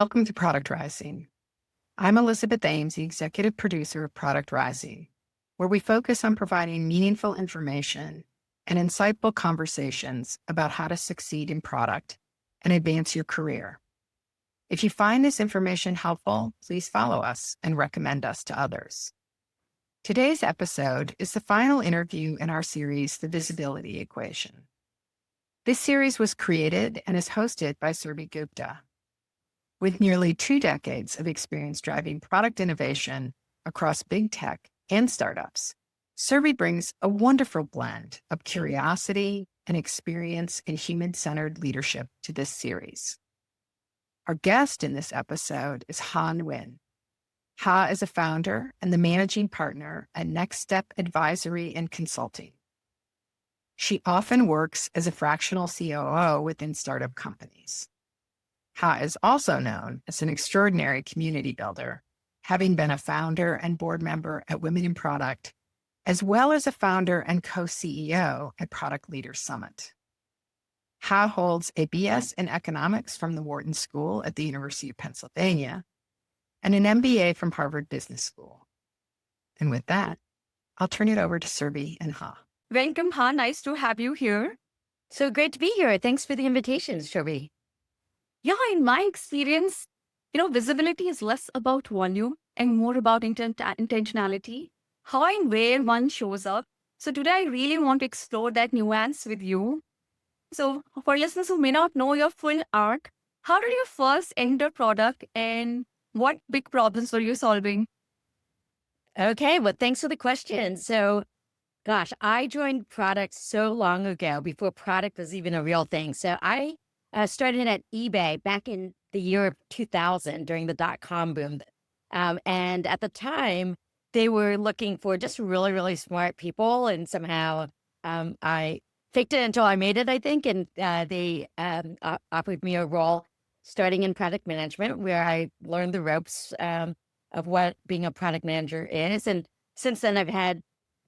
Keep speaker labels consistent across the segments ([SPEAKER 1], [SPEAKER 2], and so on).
[SPEAKER 1] Welcome to Product Rising. I'm Elizabeth Ames, the executive producer of Product Rising, where we focus on providing meaningful information and insightful conversations about how to succeed in product and advance your career. If you find this information helpful, please follow us and recommend us to others. Today's episode is the final interview in our series, The Visibility Equation. This series was created and is hosted by Surbhi Gupta. With nearly 2 decades of experience driving product innovation across big tech and startups, Surbhi brings a wonderful blend of curiosity and experience in human-centered leadership to this series. Our guest in this episode is Ha Nguyen. Ha is a founder and the managing partner at NextStep Advisory and Consulting. She often works as a fractional COO within startup companies. Ha is also known as an extraordinary community builder, having been a founder and board member at Women in Product, as well as a founder and co-CEO at Product Leaders Summit. Ha holds a BS in economics from the Wharton School at the University of Pennsylvania and an MBA from Harvard Business School. And with that, I'll turn it over to Surbhi and Ha.
[SPEAKER 2] Welcome, Ha. Nice to have you here.
[SPEAKER 3] So great to be here. Thanks for the invitation, Surbhi.
[SPEAKER 2] Yeah, in my experience, visibility is less about volume and more about intentionality, how and where one shows up. So today I really want to explore that nuance with you. So for listeners who may not know your full arc, how did you first enter product and what big problems were you solving?
[SPEAKER 3] Okay, well, thanks for the question. So, gosh, I joined product so long ago before product was even a real thing. So I started at eBay back in the year of 2000 during the dot-com boom. And at the time, they were looking for just really, really smart people. And somehow I faked it until I made it, I think. And they offered me a role starting in product management, where I learned the ropes of what being a product manager is. And since then, I've had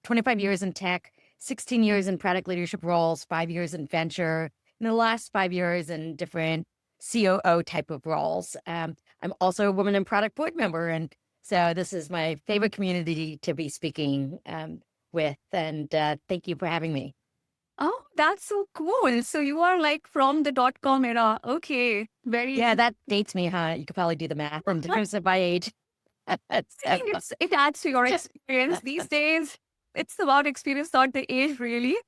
[SPEAKER 3] 25 years in tech, 16 years in product leadership roles, 5 years in venture, in the last 5 years in different COO type of roles. I'm also a Women in Product board member. And so this is my favorite community to be speaking with. And thank you for having me.
[SPEAKER 2] Oh, that's so cool. So you are like from the dot-com era. Okay, very.
[SPEAKER 3] Yeah, that dates me, huh? You could probably do the math in terms of my age.
[SPEAKER 2] I think it adds to your experience these days. It's about experience, not the age, really.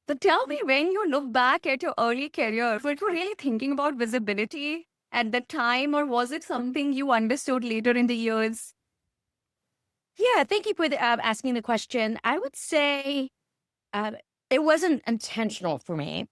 [SPEAKER 2] So tell me, when you look back at your early career, were you really thinking about visibility at the time, or was it something you understood later in the years?
[SPEAKER 3] Yeah, thank you for asking the question. I would say it wasn't intentional for me.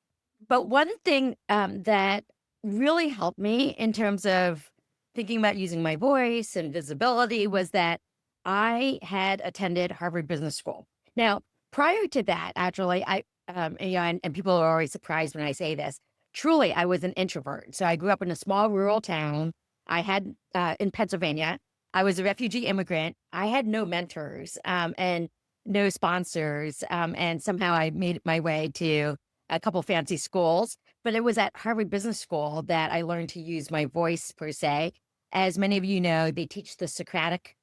[SPEAKER 3] But one thing that really helped me in terms of thinking about using my voice and visibility was that I had attended Harvard Business School. Now, prior to that, actually, and people are always surprised when I say this, truly, I was an introvert. So I grew up in a small rural town. I had, in Pennsylvania, I was a refugee immigrant. I had no mentors and no sponsors. And somehow I made my way to a couple fancy schools. But it was at Harvard Business School that I learned to use my voice, per se. As many of you know, they teach the Socratic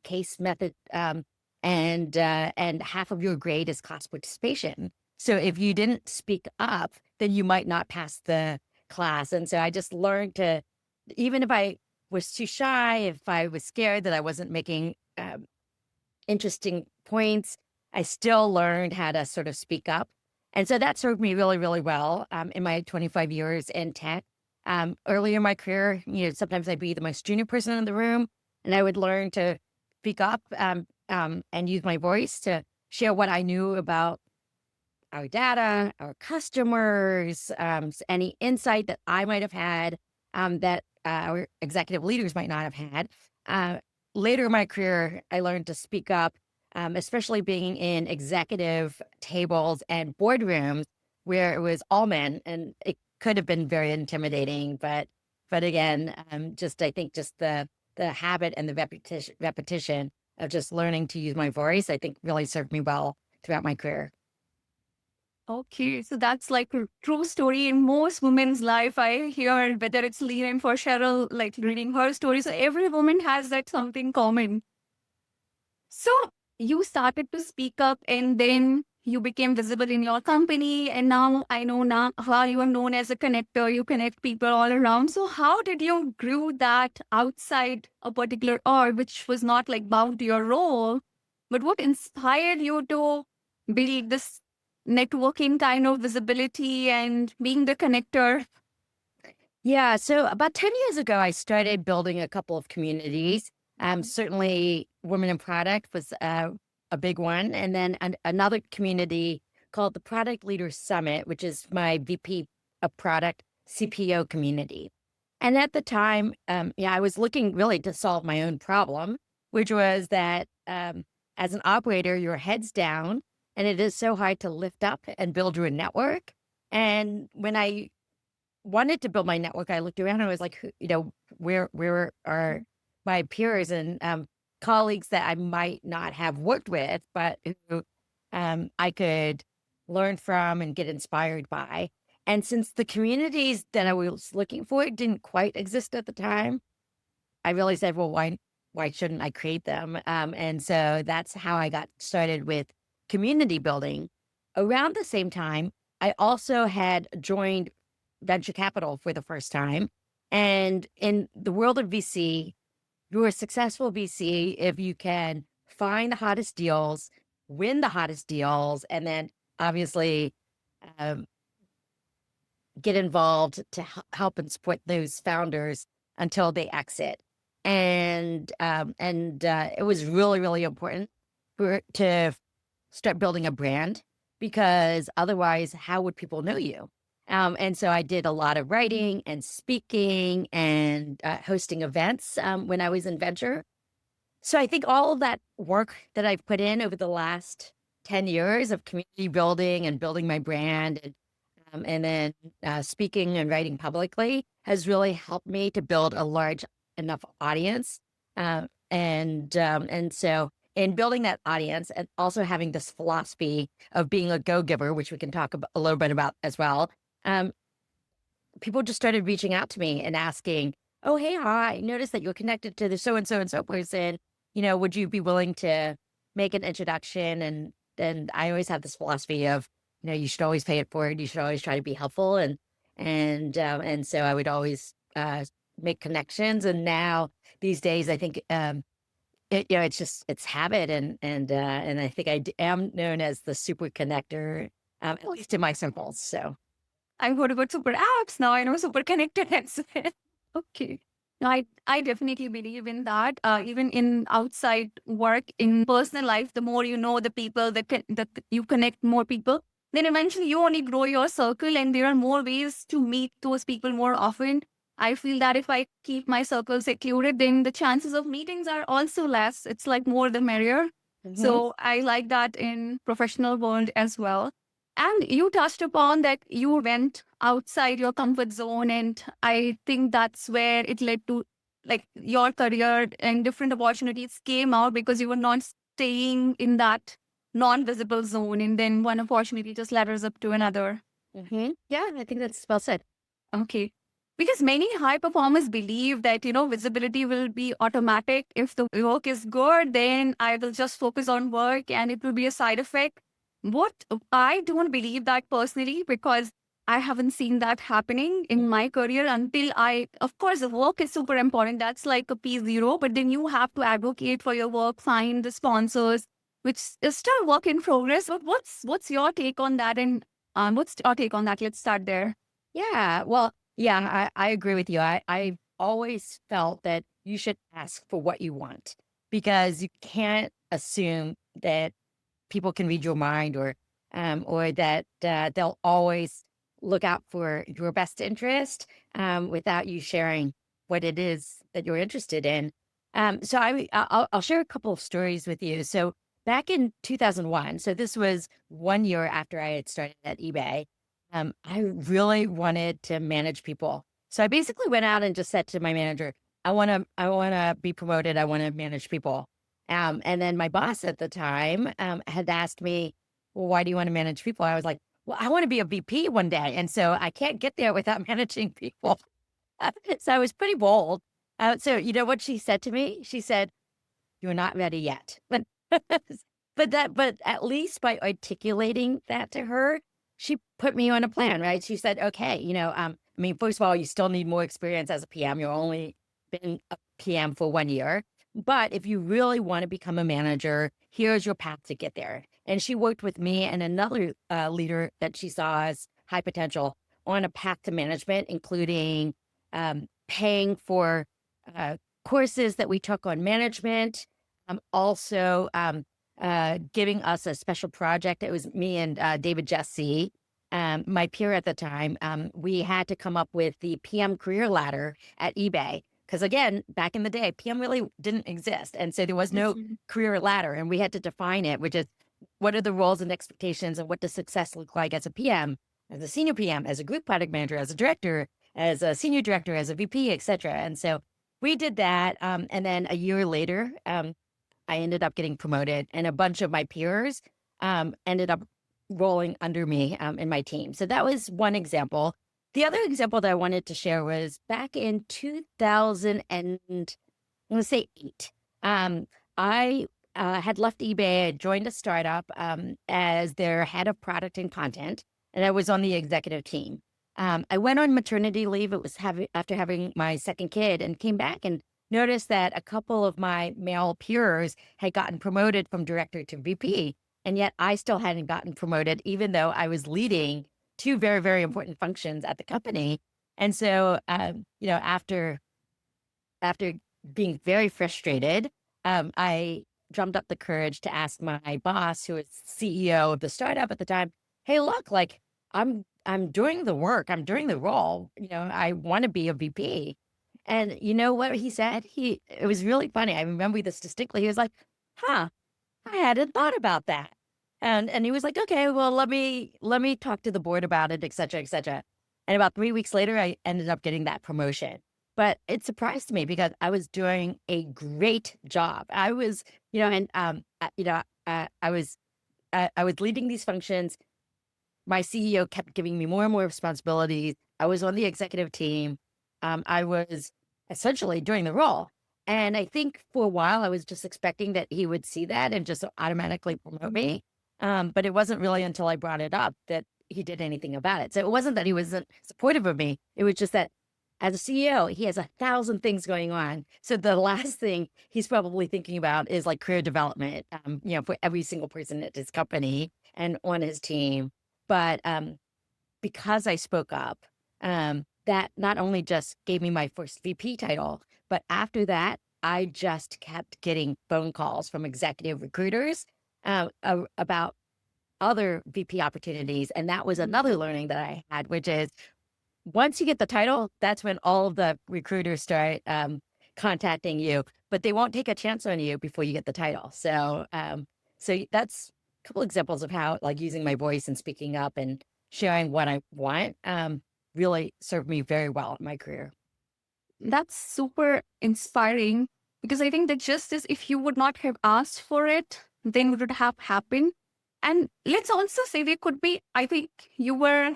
[SPEAKER 3] case method, and half of your grade is class participation. So if you didn't speak up, then you might not pass the class. And so I just learned to, even if I was too shy, if I was scared that I wasn't making interesting points, I still learned how to sort of speak up. And so that served me really, really well in my 25 years in tech. Earlier in my career, sometimes I'd be the most junior person in the room, and I would learn to speak up and use my voice to share what I knew about our data, our customers, any insight that I might have had that our executive leaders might not have had. Later in my career, I learned to speak up, especially being in executive tables and boardrooms where it was all men, and it could have been very intimidating. But again, I think the habit and the repetition of just learning to use my voice, I think really served me well throughout my career.
[SPEAKER 2] Okay, so that's like a true story in most women's life. I hear whether it's Lean for Cheryl, like reading her story. So every woman has that something common. So you started to speak up and then you became visible in your company. And now I know now how you are known as a connector. You connect people all around. So how did you grew that outside a particular org, which was not like bound to your role, but what inspired you to build this networking kind of visibility and being the connector?
[SPEAKER 3] Yeah, so about 10 years ago, I started building a couple of communities. Certainly, Women in Product was a big one. And then another community called the Product Leaders Summit, which is my VP of Product CPO community. And at the time, I was looking really to solve my own problem, which was that as an operator, your head's down and it is so hard to lift up and build your network. And when I wanted to build my network, I looked around and I was like, where are my peers and colleagues that I might not have worked with, but who I could learn from and get inspired by. And since the communities that I was looking for didn't quite exist at the time, I really said, well, why shouldn't I create them? And so that's how I got started with community building. Around the same time, I also had joined venture capital for the first time. And in the world of VC, you're a successful VC if you can find the hottest deals, win the hottest deals, and then obviously um, get involved to help and support those founders until they exit. And it was really, really important to start building a brand, because otherwise, how would people know you? And so I did a lot of writing and speaking and hosting events when I was in venture. So I think all of that work that I've put in over the last 10 years of community building and building my brand and then speaking and writing publicly has really helped me to build a large enough audience. And so in building that audience and also having this philosophy of being a go-giver, which we can talk a little bit about as well, um, people just started reaching out to me and asking, "Oh, hey, hi, I noticed that you're connected to the so and so person. Would you be willing to make an introduction?" And I always have this philosophy of, you should always pay it forward. You should always try to be helpful, and so I would always make connections. And now these days, I think it's habit, and I think am known as the super connector, at least in my circles. So.
[SPEAKER 2] I heard about super apps. Now I know super connected apps. Okay. No, I definitely believe in that. Even in outside work, in personal life, the more you know the people that you connect more people, then eventually you only grow your circle, and there are more ways to meet those people more often. I feel that if I keep my circle secluded, then the chances of meetings are also less. It's like more the merrier.
[SPEAKER 3] Mhm.
[SPEAKER 2] So I like that in professional world as well. And you touched upon that you went outside your comfort zone. And I think that's where it led to like your career and different opportunities came out because you were not staying in that non-visible zone. And then one opportunity just ladders up to another.
[SPEAKER 3] Yeah, I think that's well said.
[SPEAKER 2] Okay. Because many high performers believe that, visibility will be automatic. If the work is good, then I will just focus on work and it will be a side effect. What I don't believe that personally, because I haven't seen that happening in my career until of course, the work is super important. That's like a P0, but then you have to advocate for your work, find the sponsors, which is still work in progress. But what's your take on that? And what's your take on that? Let's start there.
[SPEAKER 3] Yeah, well, yeah, I agree with you. I've always felt that you should ask for what you want, because you can't assume that people can read your mind, or that they'll always look out for your best interest without you sharing what it is that you're interested in. So I'll share a couple of stories with you. So back in 2001, so this was 1 year after I had started at eBay. I really wanted to manage people. So I basically went out and just said to my manager, I want to be promoted. I want to manage people. And then my boss at the time had asked me, well, why do you want to manage people? I was like, well, I want to be a VP one day. And so I can't get there without managing people. So I was pretty bold. So you know what she said to me? She said, "You're not ready yet." But at least by articulating that to her, she put me on a plan, right? She said, "Okay, I mean, first of all, you still need more experience as a PM. You've only been a PM for 1 year. But if you really want to become a manager, here's your path to get there." And she worked with me and another leader that she saw as high potential on a path to management, including paying for courses that we took on management, also giving us a special project. It was me and David Jesse, my peer at the time. We had to come up with the PM career ladder at eBay. Because again, back in the day, PM really didn't exist. And so there was no career ladder, and we had to define it, which is what are the roles and expectations, and what does success look like as a PM, as a senior PM, as a group product manager, as a director, as a senior director, as a VP, et cetera. And so we did that. And then a year later, I ended up getting promoted, and a bunch of my peers ended up rolling under me in my team. So that was one example. The other example that I wanted to share was back in 2000 and I'm going to say 8. I had left eBay. I joined a startup as their head of product and content, and I was on the executive team. I went on maternity leave. It was after having my second kid, and came back and noticed that a couple of my male peers had gotten promoted from director to VP, and yet I still hadn't gotten promoted, even though I was leading 2 very, very important functions at the company. And so, after being very frustrated, I drummed up the courage to ask my boss, who was CEO of the startup at the time, "Hey, look, like I'm doing the work, I'm doing the role. I want to be a VP." And you know what he said? It was really funny. I remember this distinctly. He was like, "Huh, I hadn't thought about that." And he was like, "Okay, well, let me talk to the board about it, et cetera, et cetera." And about 3 weeks later, I ended up getting that promotion. But it surprised me because I was doing a great job. I was, and I was leading these functions. My CEO kept giving me more and more responsibilities. I was on the executive team. I was essentially doing the role. And I think for a while, I was just expecting that he would see that and just automatically promote me. But it wasn't really until I brought it up that he did anything about it. So it wasn't that he wasn't supportive of me. It was just that as a CEO, he has 1,000 things going on. So the last thing he's probably thinking about is like career development, for every single person at his company and on his team. But because I spoke up, that not only just gave me my first VP title, but after that, I just kept getting phone calls from executive recruiters about other VP opportunities. And that was another learning that I had, which is once you get the title, that's when all of the recruiters start contacting you, but they won't take a chance on you before you get the title. So that's a couple examples of how like using my voice and speaking up and sharing what I want really served me very well in my career.
[SPEAKER 2] That's super inspiring, because I think that just as if you would not have asked for it, then it would have happened. And let's also say there could be, I think you were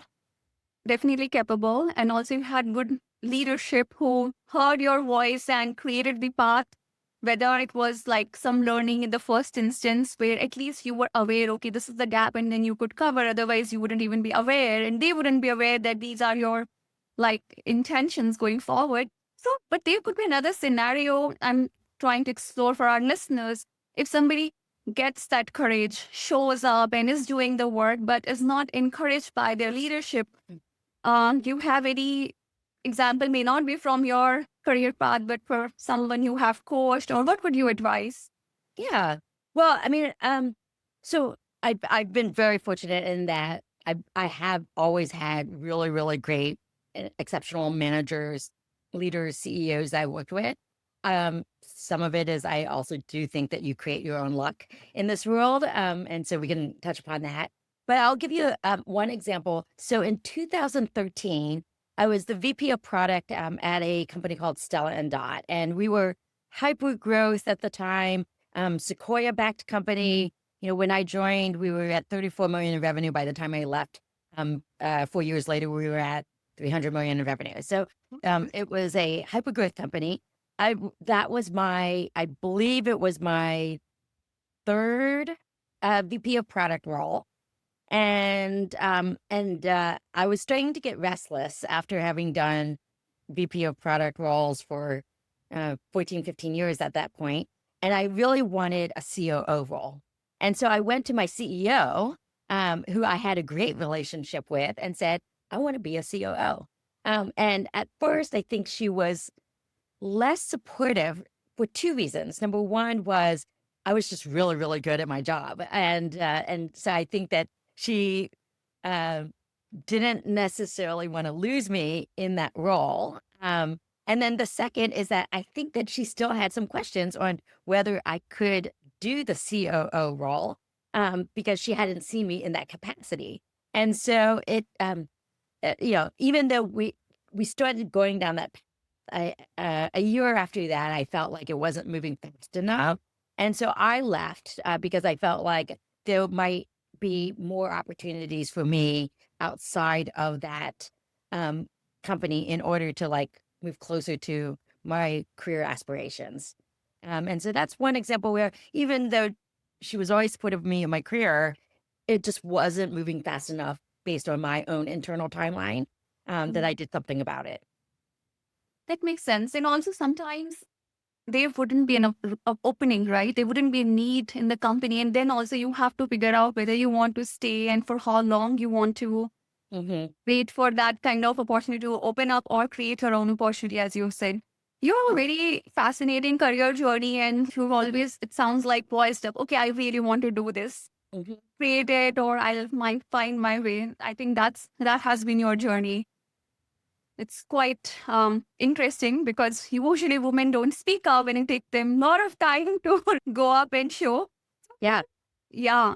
[SPEAKER 2] definitely capable, and also you had good leadership who heard your voice and created the path, whether it was like some learning in the first instance where at least you were aware, okay, this is the gap, and then you could cover. Otherwise you wouldn't even be aware, and they wouldn't be aware that these are your like intentions going forward. So, but there could be another scenario I'm trying to explore for our listeners. If somebody gets that courage, shows up and is doing the work, but is not encouraged by their leadership, do you have any example, may not be from your career path, but for someone you have coached, or what would you advise?
[SPEAKER 3] Yeah. Well, I mean, so I've been very fortunate in that I have always had really, really great, exceptional managers, leaders, CEOs I worked with. Some of it is I also do think that you create your own luck in this world, and so we can touch upon that. But I'll give you one example. So in 2013, I was the VP of product at a company called Stella and Dot, and we were hyper growth at the time. Sequoia backed company. When I joined, we were at 34 million in revenue. By the time I left, 4 years later, we were at 300 million in revenue. So it was a hyper growth company. That was I believe it was my third VP of product role. And I was starting to get restless after having done VP of product roles for 14, 15 years at that point. And I really wanted a COO role. And so I went to my CEO, who I had a great relationship with, and said, I want to be a COO. And at first, I think she was less supportive for two reasons. Number one was I was just really, really good at my job. And so I think that she didn't necessarily want to lose me in that role. And then the second is that I think that she still had some questions on whether I could do the COO role because she hadn't seen me in that capacity. And so even though we started going down that path, a year after that, I felt like it wasn't moving fast enough. And so I left because I felt like there might be more opportunities for me outside of that company in order to move closer to my career aspirations. And so that's one example where even though she was always supportive of me in my career, it just wasn't moving fast enough based on my own internal timeline that I did something about it.
[SPEAKER 2] That makes sense. And also sometimes there wouldn't be enough opening, right? There wouldn't be a need in the company. And then also you have to figure out whether you want to stay and for how long you want to wait for that kind of opportunity to open up or create your own opportunity, as you said. You have a very fascinating career journey and you've always, it sounds like voiced up, okay, I really want to do this. Create it or might find my way. I think that has been your journey. It's quite interesting because usually women don't speak up and it takes them a lot of time to go up and show.
[SPEAKER 3] Yeah.
[SPEAKER 2] Yeah.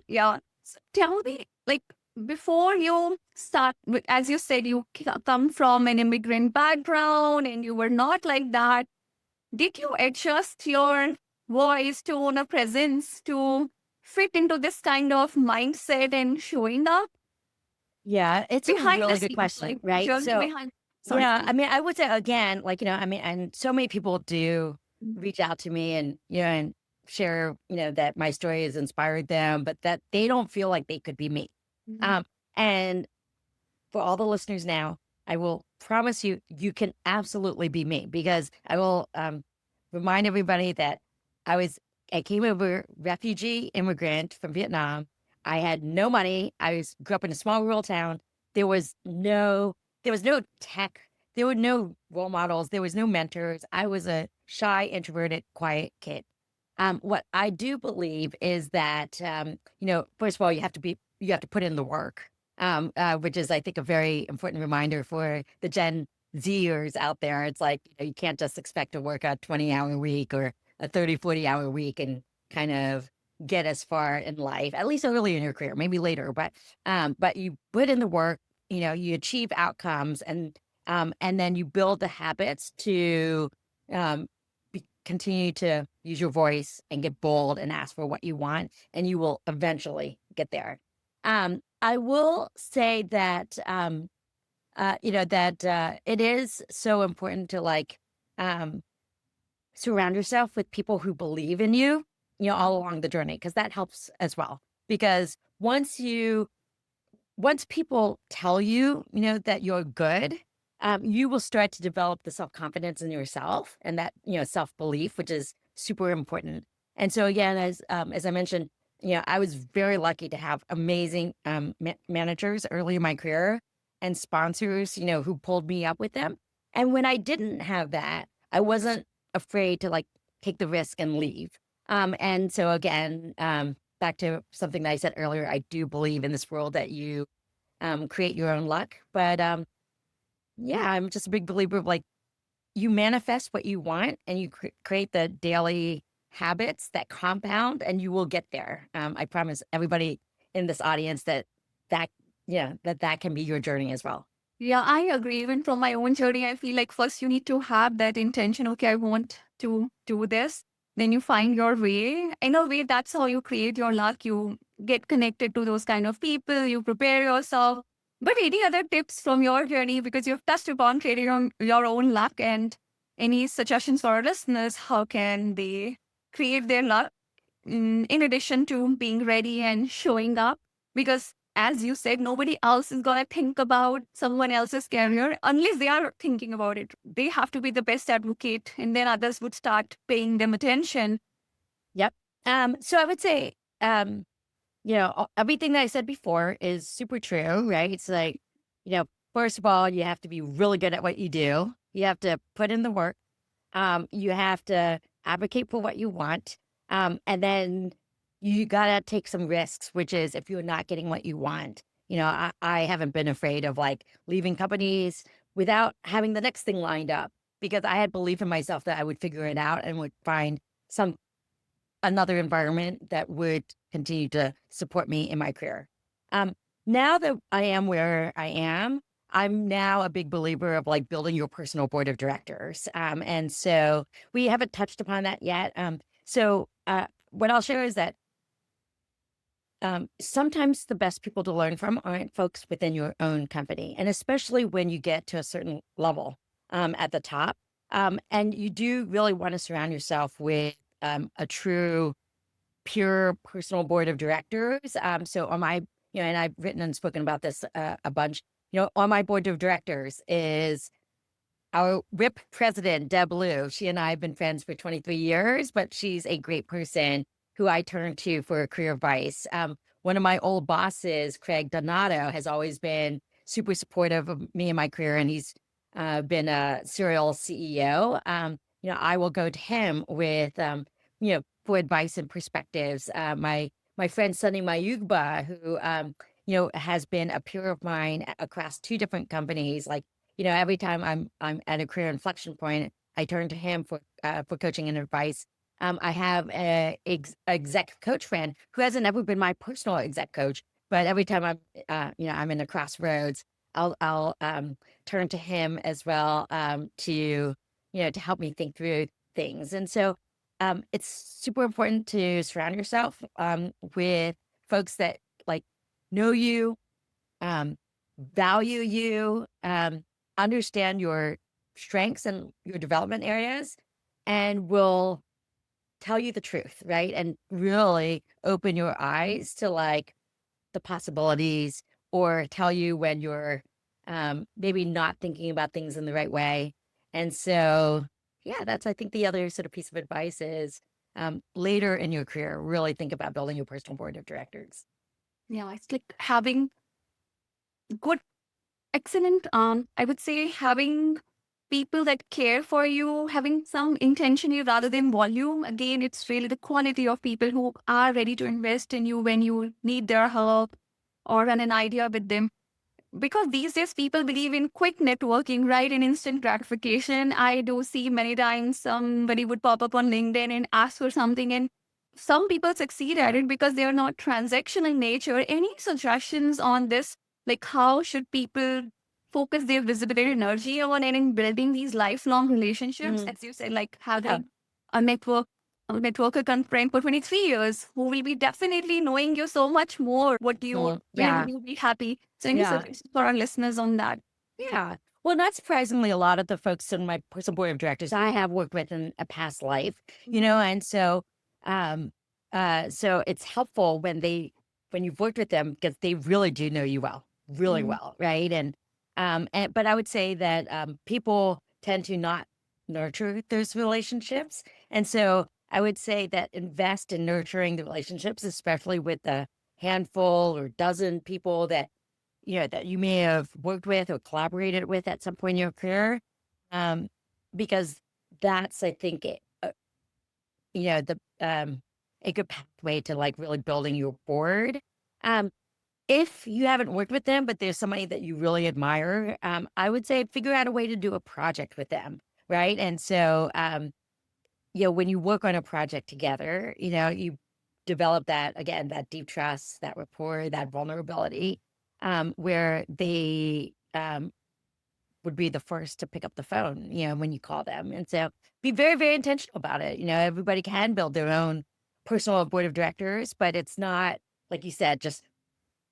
[SPEAKER 2] So tell me, before you start, as you said, you come from an immigrant background and you were not like that. Did you adjust your voice, tone, or presence to fit into this kind of mindset and showing up?
[SPEAKER 3] Yeah, it's
[SPEAKER 2] Behind
[SPEAKER 3] a really
[SPEAKER 2] the
[SPEAKER 3] good
[SPEAKER 2] scenes,
[SPEAKER 3] question, right?
[SPEAKER 2] just
[SPEAKER 3] So,
[SPEAKER 2] behind. Sorry.
[SPEAKER 3] yeah, I mean, I would say again, and so many people do reach out to me and share, that my story has inspired them, but that they don't feel like they could be me. And for all the listeners now, I will promise you, you can absolutely be me because I will remind everybody that I came over refugee immigrant from Vietnam. I had no money. Grew up in a small rural town. There was no tech. There were no role models. There was no mentors. I was a shy, introverted, quiet kid. What I do believe is that, first of all, you have to put in the work, which is, I think, a very important reminder for the Gen Zers out there. It's like, you can't just expect to work a 20-hour week or a 30, 40-hour week and kind of get as far in life, at least early in your career, maybe later. But you put in the work, you achieve outcomes and then you build the habits to continue to use your voice and get bold and ask for what you want, and you will eventually get there. I will say that, it is so important to surround yourself with people who believe in you, all along the journey, because that helps as well. Because once people tell you, that you're good, you will start to develop the self-confidence in yourself and that, self-belief, which is super important. And so again, as I mentioned, I was very lucky to have amazing managers early in my career and sponsors, who pulled me up with them. And when I didn't have that, I wasn't afraid to take the risk and leave. And so again, back to something that I said earlier, I do believe in this world that you create your own luck. But yeah, I'm just a big believer of you manifest what you want and you create the daily habits that compound and you will get there. I promise everybody in this audience that can be your journey as well.
[SPEAKER 2] Yeah, I agree. Even from my own journey, I feel like first you need to have that intention. Okay, I want to do this. Then you find your way. In a way, that's how you create your luck. You get connected to those kind of people. You prepare yourself. But any other tips from your journey? Because you've touched upon creating your own luck, and any suggestions for our listeners? How can they create their luck in addition to being ready and showing up? Because as you said, nobody else is going to think about someone else's career unless they are thinking about it. They have to be the best advocate, and then others would start paying them attention.
[SPEAKER 3] Yep. So I would say, everything that I said before is super true, right? It's like, first of all, you have to be really good at what you do. You have to put in the work. You have to advocate for what you want. And then you got to take some risks, which is if you're not getting what you want. I haven't been afraid of like leaving companies without having the next thing lined up because I had belief in myself that I would figure it out and would find another environment that would continue to support me in my career. Now that I am where I am, I'm now a big believer of like building your personal board of directors. And so we haven't touched upon that yet. What I'll share is that sometimes the best people to learn from aren't folks within your own company, and especially when you get to a certain level at the top. And you do really want to surround yourself with a true pure personal board of directors. So on my, and I've written and spoken about this a bunch, on my board of directors is our WIP president, Deb Liu. She and I have been friends for 23 years, but she's a great person who I turn to for career advice. One of my old bosses, Craig Donato, has always been super supportive of me and my career, and he's been a serial CEO. I will go to him with, for advice and perspectives. My friend Sunny Mayugba, who has been a peer of mine across 2 different companies. Like, every time I'm at a career inflection point, I turn to him for coaching and advice. I have a exec coach friend who hasn't ever been my personal exec coach, but every time I'm in a crossroads, I'll turn to him as well to help me think through things. And so it's super important to surround yourself with folks that like know you, value you, understand your strengths and your development areas, and will tell you the truth, right? And really open your eyes to like the possibilities, or tell you when you're maybe not thinking about things in the right way. And so, yeah, that's, I think, the other sort of piece of advice is later in your career, really think about building your personal board of directors.
[SPEAKER 2] Yeah, it's like having good, excellent, I would say having people that care for you, having some intention rather than volume. Again, it's really the quality of people who are ready to invest in you when you need their help or run an idea with them. Because these days people believe in quick networking, right? And instant gratification. I do see many times somebody would pop up on LinkedIn and ask for something, and some people succeed at it because they are not transactional in nature. Any suggestions on this? Like, how should people focus their visibility energy on and in building these lifelong relationships? As you said, like having a networker friend for 23 years who will be definitely knowing you so much more. What do you want? When will you be happy? So any suggestions for our listeners on that?
[SPEAKER 3] Yeah. Well, not surprisingly, a lot of the folks in my personal board of directors I have worked with in a past life, and so, so it's helpful when you've worked with them because they really do know you well, really well, right? But I would say that people tend to not nurture those relationships, and so I would say that invest in nurturing the relationships, especially with the handful or dozen people that you may have worked with or collaborated with at some point in your career, because that's, I think, a good pathway to like really building your board. If you haven't worked with them, but there's somebody that you really admire, I would say figure out a way to do a project with them, right? And so, when you work on a project together, you develop that deep trust, that rapport, that vulnerability, where they would be the first to pick up the phone, when you call them. And so be very, very intentional about it. Everybody can build their own personal board of directors, but it's not, like you said, just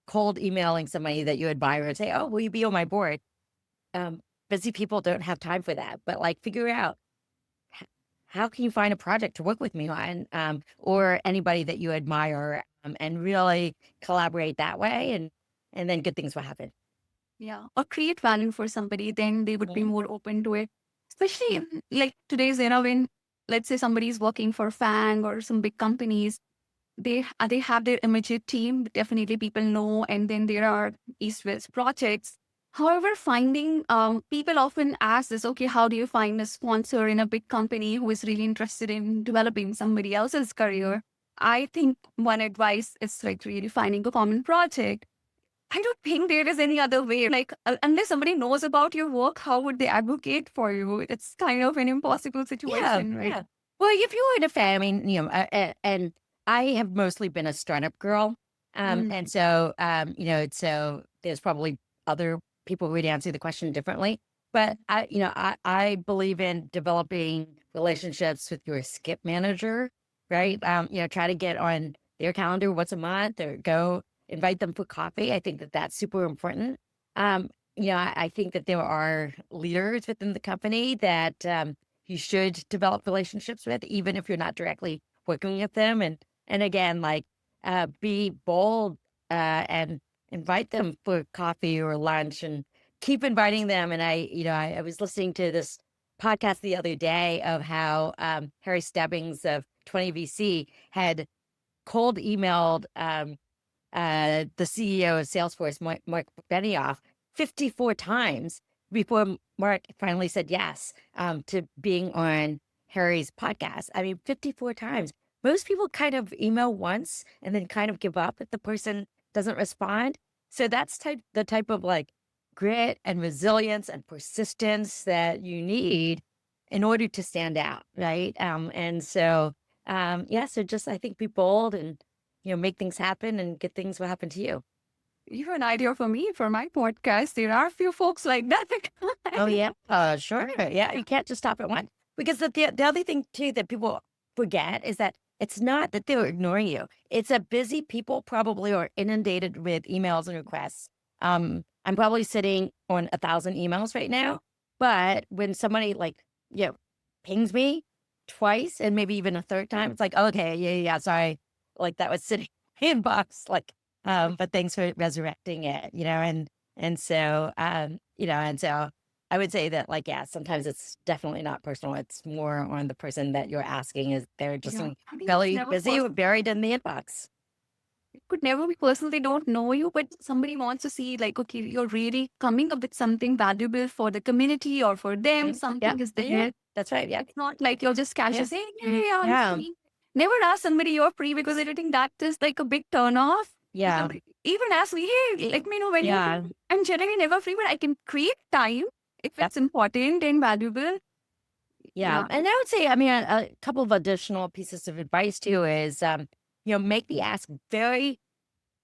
[SPEAKER 3] cold emailing somebody that you admire and say, oh, will you be on my board? Busy people don't have time for that, but like figure out how can you find a project to work with me on, or anybody that you admire, and really collaborate that way, and then good things will happen.
[SPEAKER 2] Yeah. Or create value for somebody, then they would be
[SPEAKER 3] Mhm.
[SPEAKER 2] more open to it. Especially in like today's era when, let's say, somebody's working for FANG or some big companies, they have their immediate team. Definitely people know, and then there are East-West projects. However, finding people often ask this, okay, how do you find a sponsor in a big company who is really interested in developing somebody else's career? I think one advice is like really finding a common project. I don't think there is any other way. Like, unless somebody knows about your work, how would they advocate for you? It's kind of an impossible
[SPEAKER 3] Yeah,
[SPEAKER 2] situation, right?
[SPEAKER 3] yeah. Well, if you're in a family, and I have mostly been a startup girl,
[SPEAKER 2] Mm.
[SPEAKER 3] and so so there's probably other people who would answer the question differently. But I believe in developing relationships with your skip manager, right? Try to get on their calendar once a month, or go invite them for coffee. I think that that's super important. I think that there are leaders within the company that you should develop relationships with, even if you're not directly working with them. And again, like, be bold, and invite them for coffee or lunch, and keep inviting them. And I was listening to this podcast the other day of how Harry Stebbings of 20VC had cold emailed the CEO of Salesforce, Mark Benioff, 54 times before Mark finally said yes, to being on Harry's podcast. I mean, 54 times. Most people kind of email once and then kind of give up if the person doesn't respond. So that's the type of like grit and resilience and persistence that you need in order to stand out, right? So just I think be bold, and make things happen, and good things will happen to you.
[SPEAKER 2] You have an idea for me for my podcast. There are a few folks like that.
[SPEAKER 3] Oh, yeah. Sure. Yeah. You can't just stop at one. Because the other thing, too, that people forget is that it's not that they're ignoring you. It's that busy people probably are inundated with emails and requests. I'm probably sitting on 1,000 emails right now. But when somebody pings me twice and maybe even a third time, it's like, okay, yeah, sorry. Like that was sitting in inbox. But thanks for resurrecting it, and so I would say that, like, yeah, sometimes it's definitely not personal. It's more on the person that you're asking. Is they're just
[SPEAKER 2] Yeah. I mean, it's
[SPEAKER 3] really
[SPEAKER 2] never
[SPEAKER 3] busy or
[SPEAKER 2] personal.
[SPEAKER 3] buried in the inbox.
[SPEAKER 2] It could never be personal. They don't know you, but somebody wants to see, like, okay, you're really coming up with something valuable for the community or for them.
[SPEAKER 3] Yeah,
[SPEAKER 2] Something is
[SPEAKER 3] yeah,
[SPEAKER 2] there.
[SPEAKER 3] that's right. Yeah,
[SPEAKER 2] It's not like you're just casually
[SPEAKER 3] yeah,
[SPEAKER 2] saying, yeah, I'm
[SPEAKER 3] yeah,
[SPEAKER 2] free. Never ask somebody you're free, because I think that is like a big turn off.
[SPEAKER 3] yeah,
[SPEAKER 2] Even ask me, hey, let me know when you're
[SPEAKER 3] yeah,
[SPEAKER 2] free. I'm generally never free, but I can create time if
[SPEAKER 3] yep,
[SPEAKER 2] it's important and valuable.
[SPEAKER 3] yeah.
[SPEAKER 2] Yeah.
[SPEAKER 3] And I would say, I mean, a couple of additional pieces of advice too is, make the ask very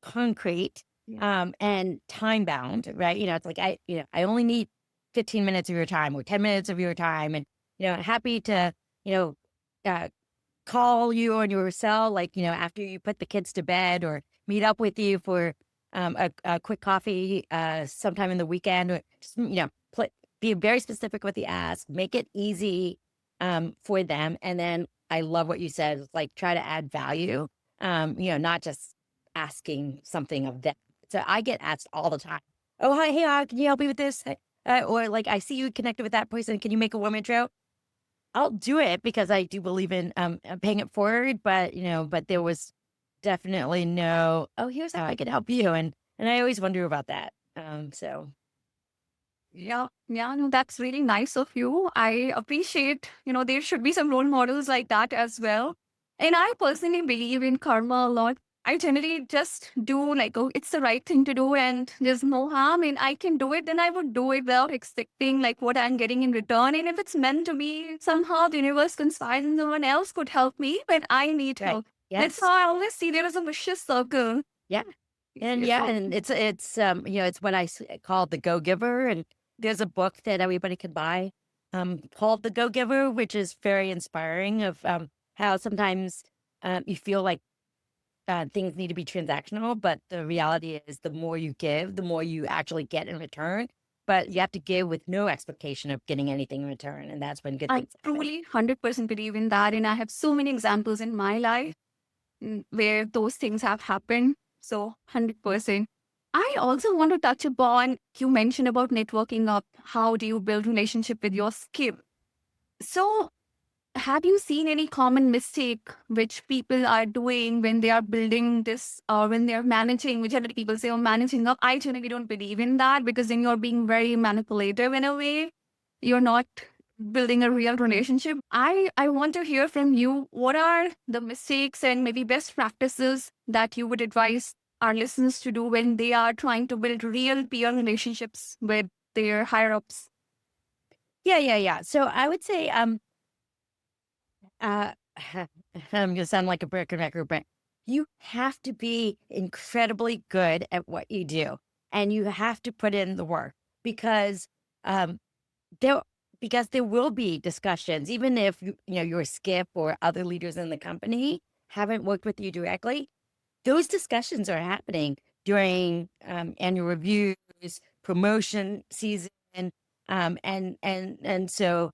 [SPEAKER 3] concrete,
[SPEAKER 2] Yeah.
[SPEAKER 3] and time bound, right? It's like, I only need 15 minutes of your time or 10 minutes of your time. And, happy to, you know, uh, call you on your cell, like, after you put the kids to bed, or meet up with you for a quick coffee sometime in the weekend, or just, be very specific with the ask, make it easy for them. And then I love what you said, like, try to add value, not just asking something of them. So I get asked all the time, oh, hi, hey, can you help me with this? Or like, I see you connected with that person. Can you make a woman intro? I'll do it because I do believe in paying it forward, but there was definitely no, oh, here's how I can help you. And I always wonder about that. So
[SPEAKER 2] Yeah, yeah, no, that's really nice of you. I appreciate, there should be some role models like that as well. And I personally believe in karma a lot. I generally just do like, oh, it's the right thing to do and there's no harm and I can do it, then I would do it without expecting like what I'm getting in return. And if it's meant to be, somehow the universe conspires and someone else could help me when I need
[SPEAKER 3] right.
[SPEAKER 2] help. That's
[SPEAKER 3] Yes.
[SPEAKER 2] how I always see there is a vicious circle.
[SPEAKER 3] Yeah. And yeah, and it's what call the Go Giver. And there's a book that everybody can buy called The Go Giver, which is very inspiring of how sometimes you feel like things need to be transactional, but the reality is the more you give, the more you actually get in return. But you have to give with no expectation of getting anything in return. And that's when good
[SPEAKER 2] I
[SPEAKER 3] things happen.
[SPEAKER 2] truly 100% believe in that. And I have so many examples in my life where those things have happened. So 100%. I also want to touch upon, you mentioned about networking up. How do you build relationship with your skill? So have you seen any common mistake which people are doing when they are building this or when they are managing, which other people say, oh, managing up? I generally don't believe in that, because then you're being very manipulative in a way. You're not building a real relationship. I want to hear from you. What are the mistakes and maybe best practices that you would advise our listeners to do when they are trying to build real peer relationships with their higher ups?
[SPEAKER 3] Yeah. So I would say, uh, I'm gonna sound like a broken record, but you have to be incredibly good at what you do, and you have to put in the work because um, there there will be discussions, even if your skip or other leaders in the company haven't worked with you directly. Those discussions are happening during annual reviews, promotion season, and so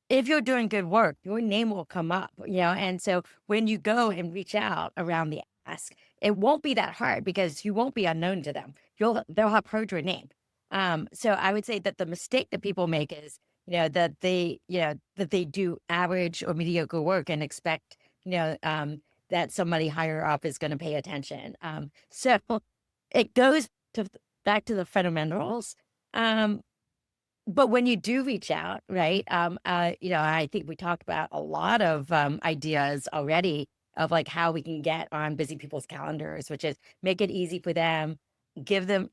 [SPEAKER 3] if you're doing good work, your name will come up, and so when you go and reach out around the ask, it won't be that hard because you won't be unknown to them. They'll have heard your name. So I would say that the mistake that people make is, that they do average or mediocre work and expect, that somebody higher up is going to pay attention. So it goes to back to the fundamentals. Um, but when you do reach out, right? I think we talked about a lot of ideas already of like how we can get on busy people's calendars, which is make it easy for them, give them,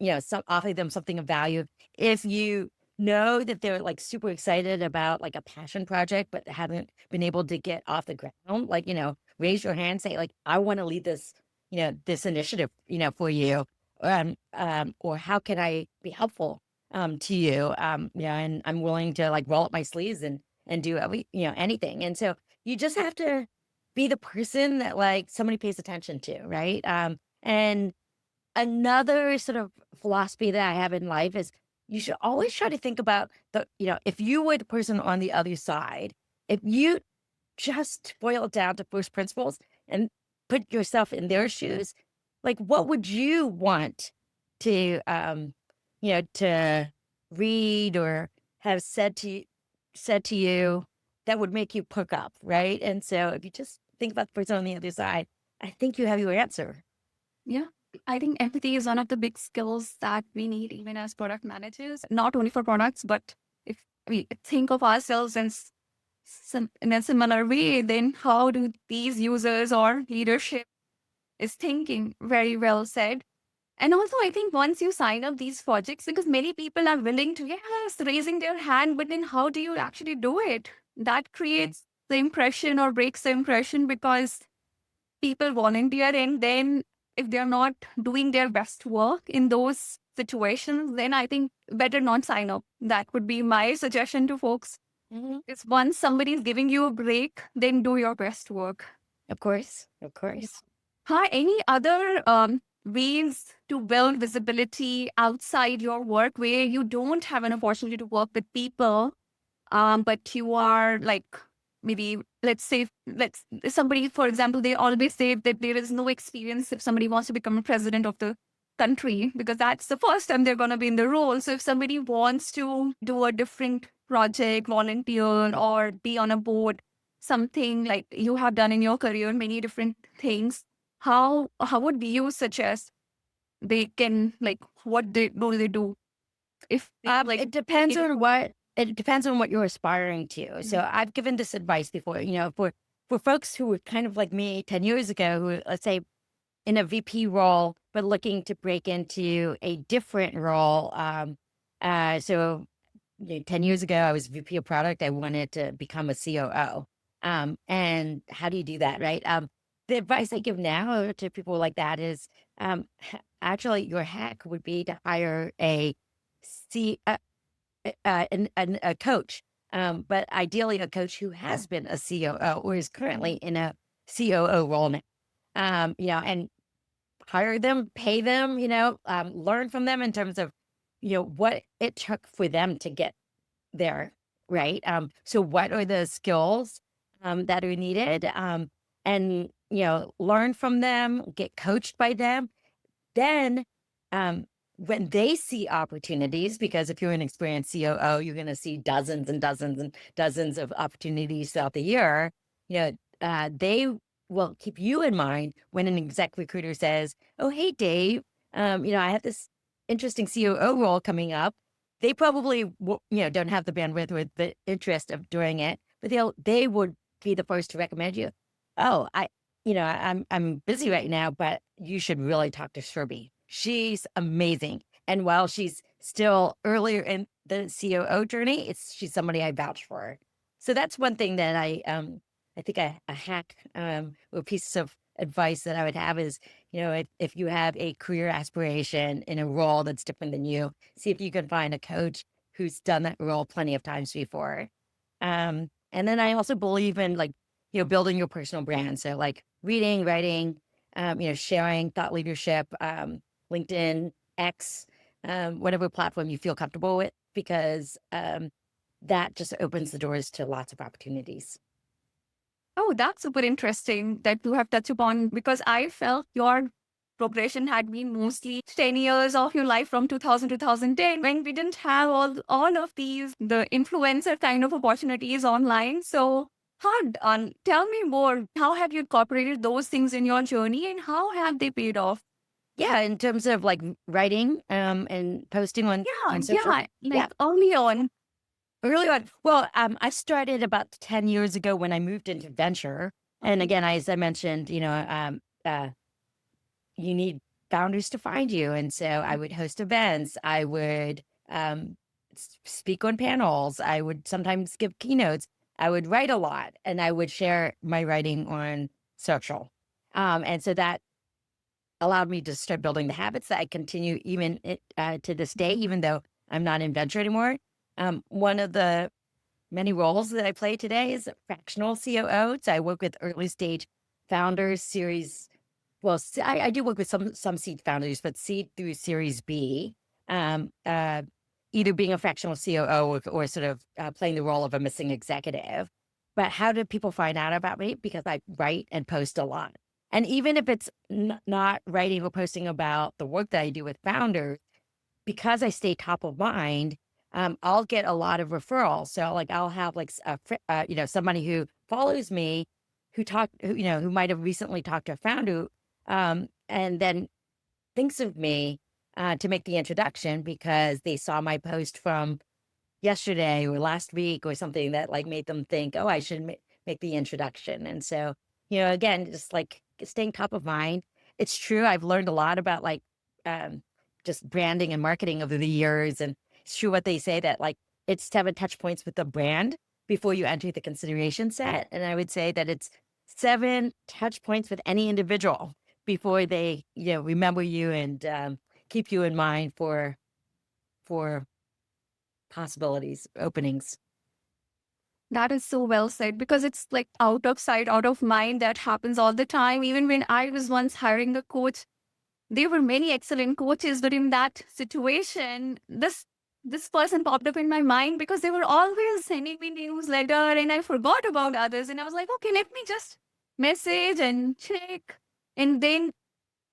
[SPEAKER 3] offer them something of value. If you know that they're like super excited about like a passion project, but haven't been able to get off the ground, like, raise your hand, say like, I want to lead this, this initiative, for you. Or how can I be helpful? To you. And I'm willing to like roll up my sleeves and do anything. And so you just have to be the person that like somebody pays attention to, right? And another sort of philosophy that I have in life is you should always try to think about if you were the person on the other side, if you just boil it down to first principles and put yourself in their shoes, like what would you want to to read or have said to you that would make you perk up, right? And so if you just think about the person on the other side, I think you have your answer.
[SPEAKER 2] Yeah. I think empathy is one of the big skills that we need even as product managers, not only for products, but if we think of ourselves in a similar way, then how do these users or leadership is thinking? Very well said. And also, I think once you sign up these projects, because many people are willing to, yes, raising their hand, but then how do you actually do it? That creates the impression or breaks the impression, because people volunteer, and then if they're not doing their best work in those situations, then I think better not sign up. That would be my suggestion to folks.
[SPEAKER 3] Mhm.
[SPEAKER 2] Is once somebody is giving you a break, then do your best work.
[SPEAKER 3] Of course. Of course.
[SPEAKER 2] Hi, any other ways to build visibility outside your work where you don't have an opportunity to work with people, but you are like, maybe let's say, let's somebody, for example, they always say that there is no experience if somebody wants to become a president of the country, because that's the first time they're going to be in the role. So if somebody wants to do a different project, volunteer, or be on a board, something like you have done in your career, many different things, how would you suggest they can, like, what they do if they, like,
[SPEAKER 3] It depends on what you're aspiring to. So I've given this advice before, for folks who were kind of like me 10 years ago, who let's say in a VP role, but looking to break into a different role. So 10 years ago, I was VP of product. I wanted to become a COO. And how do you do that, right? The advice I give now to people like that is actually your hack would be to hire a coach, but ideally a coach who has been a COO or is currently in a COO role now. and hire them, pay them, learn from them in terms of, what it took for them to get there, right? So what are the skills that are needed? And, learn from them, get coached by them. Then, when they see opportunities, because if you're an experienced COO, you're going to see dozens and dozens and dozens of opportunities throughout the year. They will keep you in mind when an exec recruiter says, "Oh, hey, Dave, I have this interesting COO role coming up." They probably, don't have the bandwidth or the interest of doing it, but they would be the first to recommend you. Oh, I'm busy right now, but you should really talk to Surbhi. She's amazing. And while she's still earlier in the COO journey, she's somebody I vouch for. So that's one thing that I think a hack or piece of advice that I would have is, if you have a career aspiration in a role that's different than you, see if you can find a coach who's done that role plenty of times before. And then I also believe in building your personal brand. So like reading, writing, sharing, thought leadership, LinkedIn, X, whatever platform you feel comfortable with, because that just opens the doors to lots of opportunities.
[SPEAKER 2] Oh, that's super interesting that you have touched upon, because I felt your progression had been mostly 10 years of your life from 2000 to 2010, when we didn't have all of these, the influencer kind of opportunities online. So tell me more. How have you incorporated those things in your journey, and how have they paid off?
[SPEAKER 3] Yeah, in terms of like writing and posting on social.
[SPEAKER 2] Like early on.
[SPEAKER 3] Early on. Well, I started about 10 years ago when I moved into venture. And again, as I mentioned, you need founders to find you. And so I would host events. I would speak on panels. I would sometimes give keynotes. I would write a lot, and I would share my writing on social. And so that allowed me to start building the habits that I continue even to this day, even though I'm not in venture anymore. One of the many roles that I play today is a fractional COO. So I work with early stage founders, I do work with some seed founders, but seed through Series B, either being a fractional COO or sort of playing the role of a missing executive. But how do people find out about me? Because I write and post a lot. And even if it's not writing or posting about the work that I do with founders, because I stay top of mind, I'll get a lot of referrals. So like I'll have somebody who follows me who might have recently talked to a founder, and then thinks of me to make the introduction because they saw my post from yesterday or last week or something that like made them think, oh, I should make the introduction. And so, again, just like staying top of mind. It's true. I've learned a lot about just branding and marketing over the years. And it's true what they say that like it's 7 touch points with the brand before you enter the consideration set. And I would say that it's 7 touch points with any individual before they, remember you and keep you in mind for possibilities, openings.
[SPEAKER 2] That is so well said, because it's like out of sight, out of mind. That happens all the time. Even when I was once hiring a coach, there were many excellent coaches, but in that situation, this person popped up in my mind because they were always sending me newsletter, and I forgot about others. And I was like, okay, let me just message and check. And then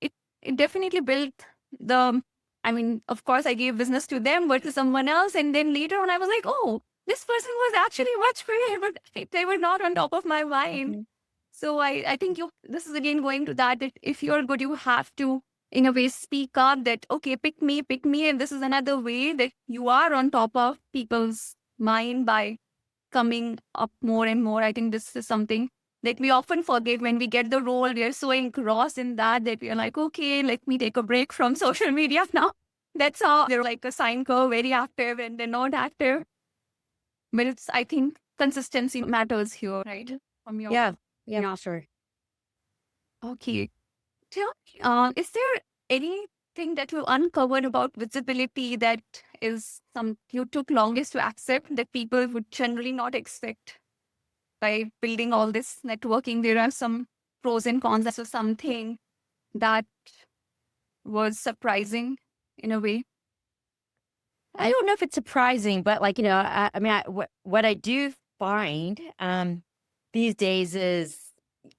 [SPEAKER 2] it definitely built of course, I gave business to them, but to someone else. And then later on, I was like, oh, this person was actually much better, but they were not on top of my mind.
[SPEAKER 3] Mm-hmm.
[SPEAKER 2] So I think this is again going to that if you're good, you have to, in a way, speak up that, okay, pick me. And this is another way that you are on top of people's mind by coming up more and more. I think this is something that we often forget when we get the role. We are so engrossed in that we are like, okay, let me take a break from social media now. That's how they're like a sine curve, very active and they're not active. But I think consistency matters here, right? From your
[SPEAKER 3] yeah, sure.
[SPEAKER 2] Okay. Tell me, is there anything that you uncovered about visibility that is you took longest to accept that people would generally not expect? By building all this networking, there are some pros and cons. So something that was surprising in a way.
[SPEAKER 3] I don't know if it's surprising, but like, I mean, what I do find these days is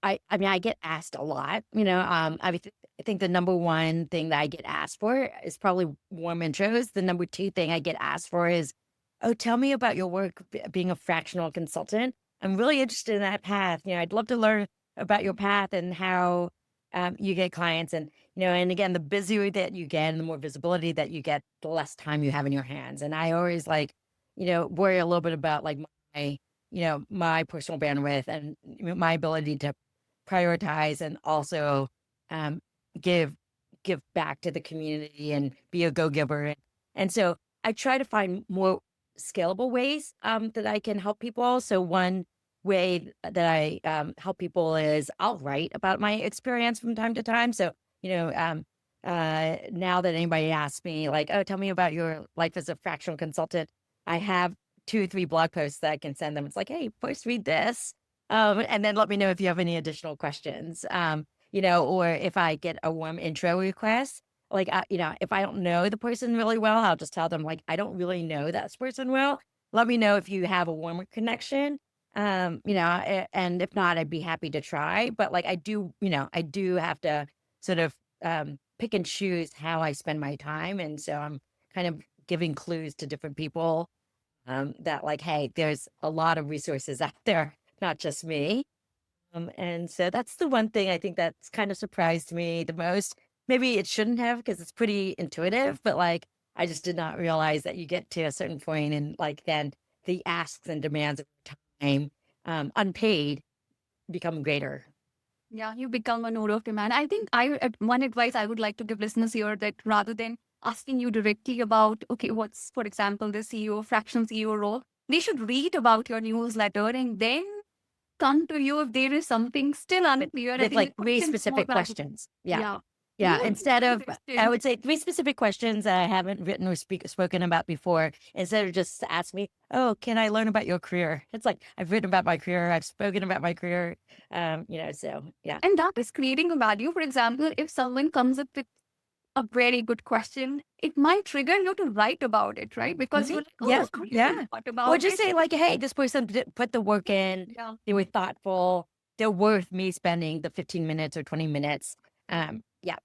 [SPEAKER 3] I mean, I get asked a lot, I think the number one thing that I get asked for is probably warm intros. The number two thing I get asked for is, oh, tell me about your work being a fractional consultant. I'm really interested in that path. I'd love to learn about your path and how you get clients. And again, the busier that you get and the more visibility that you get, the less time you have in your hands. And I always worry a little bit about like my personal bandwidth and my ability to prioritize and also um, give back to the community and be a go-giver. And so I try to find more scalable ways that I can help people. So one way that I help people is I'll write about my experience from time to time. So, now that anybody asks me like, oh, tell me about your life as a fractional consultant, I have 2 or 3 blog posts that I can send them. It's like, hey, first read this. And then let me know if you have any additional questions. Or if I get a warm intro request, like, if I don't know the person really well, I'll just tell them like, I don't really know that person well. Let me know if you have a warmer connection. And if not, I'd be happy to try. But like, I do have to sort of pick and choose how I spend my time. And so I'm kind of giving clues to different people that like, hey, there's a lot of resources out there, not just me. And so that's the one thing I think that's kind of surprised me the most. Maybe it shouldn't have because it's pretty intuitive, but like I just did not realize that you get to a certain point and like then the asks and demands of time, unpaid, become greater.
[SPEAKER 2] Yeah, you become a node of demand. I think one advice I would like to give listeners here that rather than asking you directly about, okay, what's, for example, the CEO, fractional CEO role, they should read about your newsletter and then come to you if there is something still unclear. I
[SPEAKER 3] With
[SPEAKER 2] think
[SPEAKER 3] like
[SPEAKER 2] the
[SPEAKER 3] 3
[SPEAKER 2] question is more
[SPEAKER 3] specific
[SPEAKER 2] valuable.
[SPEAKER 3] questions. Yeah.
[SPEAKER 2] Yeah.
[SPEAKER 3] Yeah.
[SPEAKER 2] You would be
[SPEAKER 3] Instead of, I
[SPEAKER 2] interested.
[SPEAKER 3] would say 3 specific questions that I haven't written or spoken about before, instead of just ask me, oh, can I learn about your career? It's like, I've written about my career. I've spoken about my career. So yeah.
[SPEAKER 2] And that is creating a value. For example, if someone comes up with a very good question, it might trigger you to write about it, right? Because you're like,
[SPEAKER 3] Yeah.
[SPEAKER 2] oh, I
[SPEAKER 3] Yeah.
[SPEAKER 2] haven't thought
[SPEAKER 3] Or
[SPEAKER 2] about
[SPEAKER 3] just
[SPEAKER 2] it.
[SPEAKER 3] say like, hey, this person put the work in.
[SPEAKER 2] Yeah.
[SPEAKER 3] They were thoughtful. They're worth me spending the 15 minutes or 20 minutes. Yeah.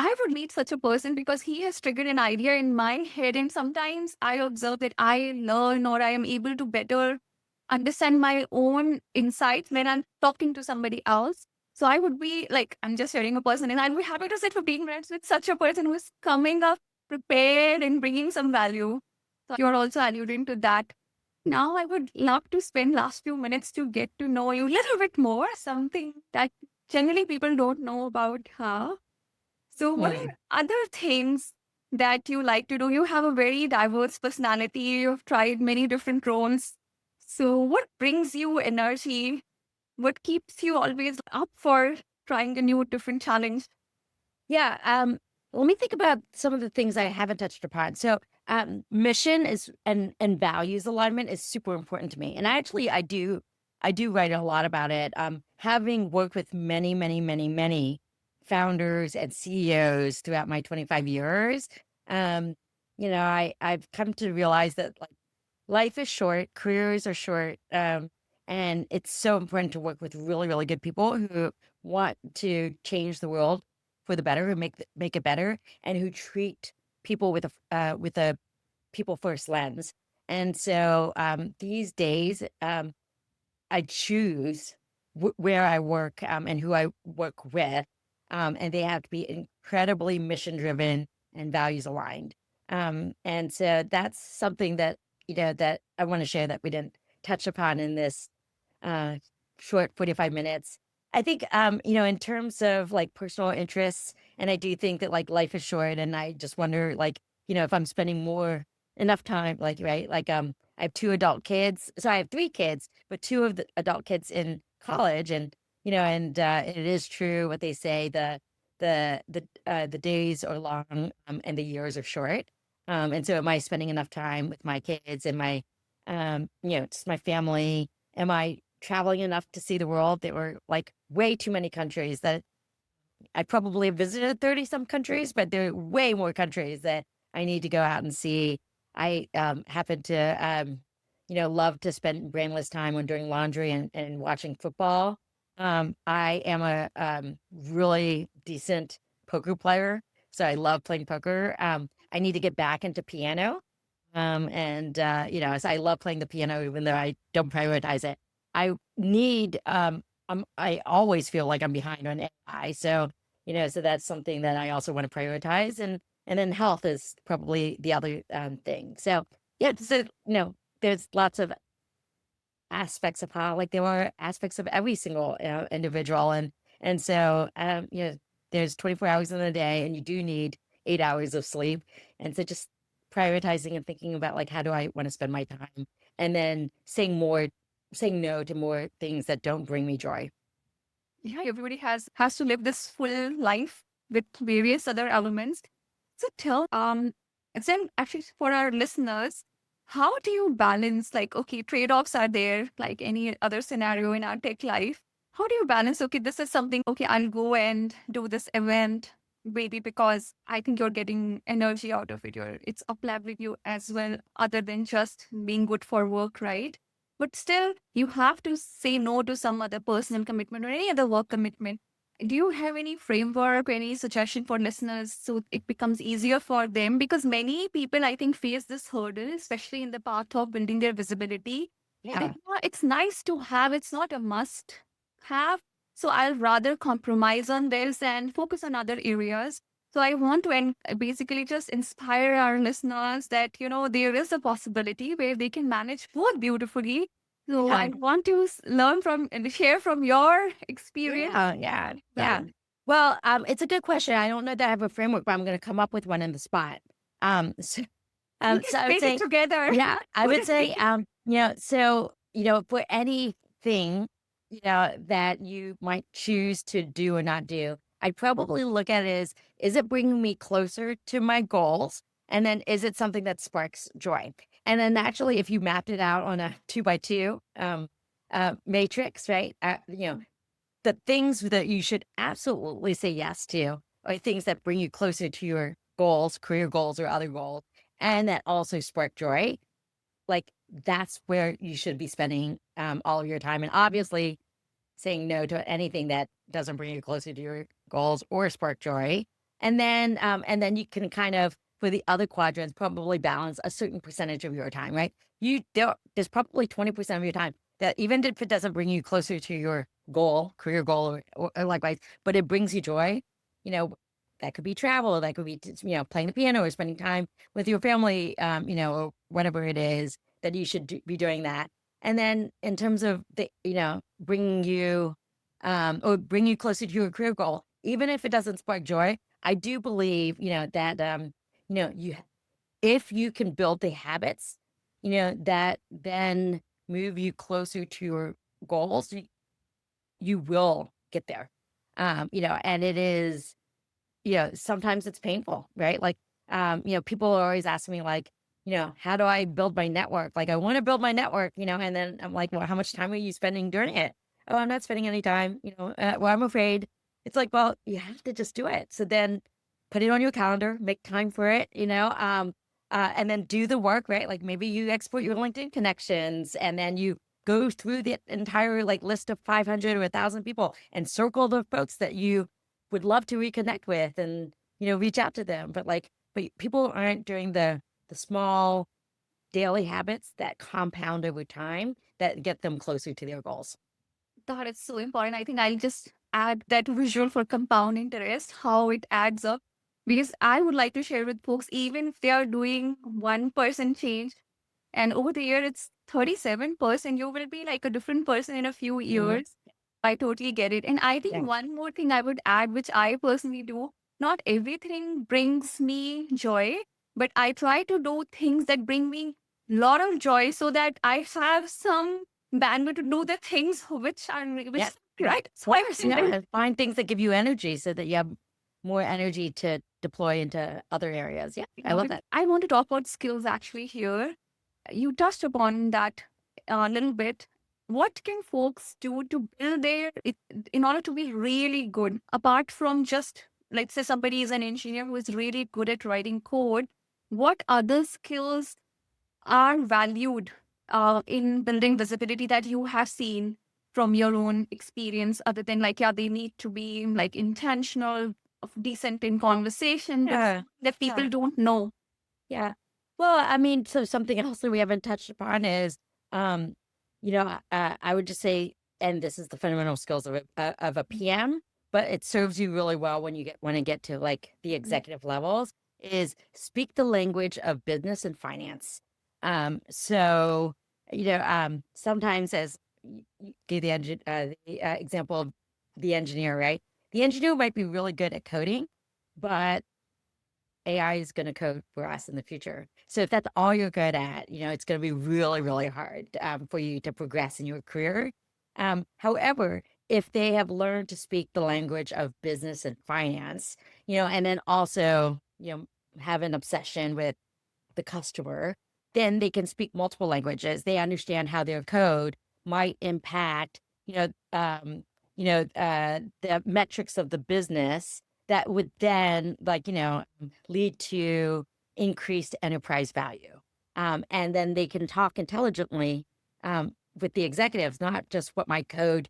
[SPEAKER 2] I would meet such a person because he has triggered an idea in my head. And sometimes I observe that I learn or I am able to better understand my own insights when I'm talking to somebody else. So I would be like, I'm just hearing a person and I'll be happy to sit 15 minutes with such a person who is coming up prepared and bringing some value. So you're also alluding to that. Now I would love to spend last few minutes to get to know you a little bit more, something that generally people don't know about her. So, what
[SPEAKER 3] Hmm.
[SPEAKER 2] are other things that you like to do? You have a very diverse personality. You've tried many different roles. So, what brings you energy? What keeps you always up for trying a new, different challenge?
[SPEAKER 3] Yeah. Let me think about some of the things I haven't touched upon. So, mission is and values alignment is super important to me, and I do write a lot about it. Having worked with many, many, many, many founders and CEOs throughout my 25 years, um, I've come to realize that like life is short, careers are short, and it's so important to work with really, really good people who want to change the world for the better and make it better, and who treat people with a people first lens. And so these days, I choose where I work and who I work with, and they have to be incredibly mission driven and values aligned. And so that's something that that I want to share that we didn't touch upon in this uh, short 45 minutes. I think in terms of like personal interests, and I do think that like life is short, and I just wonder like if I'm spending more enough time like right like I have 2 adult kids. So I have 3 kids, but 2 of the adult kids in college. And, it is true what they say, the days are long, and the years are short. And so am I spending enough time with my kids and my, just my family? Am I traveling enough to see the world. There were like way too many countries that I probably visited 30 some countries, but there are way more countries that I need to go out and see. I happen to, love to spend brainless time when doing laundry and watching football. I am a really decent poker player, so I love playing poker. I need to get back into piano. So I love playing the piano, even though I don't prioritize it. I need, I always feel like I'm behind on AI. So that's something that I also want to prioritize. And then health is probably the other thing. So yeah, there's lots of aspects of how, like, there are aspects of every single individual. And so there's 24 hours in a day, and you do need 8 hours of sleep. And so just prioritizing and thinking about, like, how do I want to spend my time? And then saying no to more things that don't bring me joy.
[SPEAKER 2] Yeah, everybody has to live this full life with various other elements. So tell and then actually for our listeners, how do you balance, like, okay, trade-offs are there like any other scenario in our tech life? How do you balance, okay, this is something, okay, I'll go and do this event maybe because I think you're getting energy out of it. It's uplifting you as well, other than just being good for work, right? But still, you have to say no to some other personal commitment or any other work commitment. Do you have any framework or any suggestion for listeners so it becomes easier for them? Because many people, I think, face this hurdle, especially in the path of building their visibility.
[SPEAKER 3] Yeah.
[SPEAKER 2] That, yeah, it's nice to have, it's not a must have. So I'll rather compromise on this and focus on other areas. So I want to basically just inspire our listeners that, there is a possibility where they can manage both beautifully. So
[SPEAKER 3] Yeah.
[SPEAKER 2] I want to learn from and share from your experience.
[SPEAKER 3] Yeah. Well, it's a good question. I don't know that I have a framework, but I'm going to come up with one in the spot. So,
[SPEAKER 2] We
[SPEAKER 3] so
[SPEAKER 2] can
[SPEAKER 3] I would
[SPEAKER 2] make
[SPEAKER 3] say,
[SPEAKER 2] it together.
[SPEAKER 3] yeah, I would say, for anything, that you might choose to do or not do, I'd probably look at it as, is it bringing me closer to my goals? And then is it something that sparks joy? And then naturally, if you mapped it out on a 2x2 matrix, right? The things that you should absolutely say yes to are things that bring you closer to your goals, career goals, or other goals, and that also spark joy. Like, that's where you should be spending all of your time. And obviously, saying no to anything that doesn't bring you closer to your goals or spark joy. And then you can kind of, for the other quadrants, probably balance a certain percentage of your time, right? There's probably 20% of your time that, even if it doesn't bring you closer to your goal, career goal, or likewise, but it brings you joy, that could be travel, that could be, playing the piano or spending time with your family, or whatever it is that you should be doing that. And then in terms of bringing you, or bring you closer to your career goal, even if it doesn't spark joy, I do believe, that, you, if you can build the habits, that then move you closer to your goals, you will get there. And it is, sometimes it's painful, right? Like, people are always asking me, like, how do I build my network? Like, I want to build my network, and then I'm like, well, how much time are you spending doing it? Oh, I'm not spending any time, well, I'm afraid. It's like, well, you have to just do it. So then put it on your calendar, make time for it, and then do the work, right? Like, maybe you export your LinkedIn connections, and then you go through the entire, like, list of 500 or 1,000 people and circle the folks that you would love to reconnect with, and, reach out to them. But people aren't doing the small daily habits that compound over time that get them closer to their goals.
[SPEAKER 2] That is so important. I think I'll just add that visual for compound interest, how it adds up. Because I would like to share with folks, even if they are doing 1% change, and over the year it's 37%, you will be like a different person in a few
[SPEAKER 3] Mhm.
[SPEAKER 2] years. I totally get it. And I think
[SPEAKER 3] Yeah.
[SPEAKER 2] one more thing I would add, which I personally do, not everything brings me joy, but I try to do things that bring me a lot of joy so that I have some bandwidth to do the things which are
[SPEAKER 3] Yeah.
[SPEAKER 2] right. So I was
[SPEAKER 3] Find things that give you energy so that you have more energy to deploy into other areas. Yeah, I love that.
[SPEAKER 2] I want to talk about skills actually here. You touched upon that a little bit. what can folks do to build in order to be really good, apart from just, let's say somebody is an engineer who is really good at writing code, what other skills are valued in building visibility that you have seen from your own experience, other than like, yeah, they need to be like intentional, decent in conversation, but
[SPEAKER 3] Yeah.
[SPEAKER 2] that people
[SPEAKER 3] Yeah.
[SPEAKER 2] don't know.
[SPEAKER 3] Yeah. Well, I mean, so something else that we haven't touched upon is, um, I would just say, and this is the fundamental skills of a PM, but it serves you really well when you want to get to like the executive levels, is speak the language of business and finance. So, sometimes as you gave the example of the engineer, right? The engineer might be really good at coding, but AI is going to code for us in the future. So if that's all you're good at, it's going to be really, really hard for you to progress in your career. However, if they have learned to speak the language of business and finance, and then also, have an obsession with the customer, then they can speak multiple languages. They understand how their code might impact, the metrics of the business that would then lead to increased enterprise value. And then they can talk intelligently with the executives, not just what my code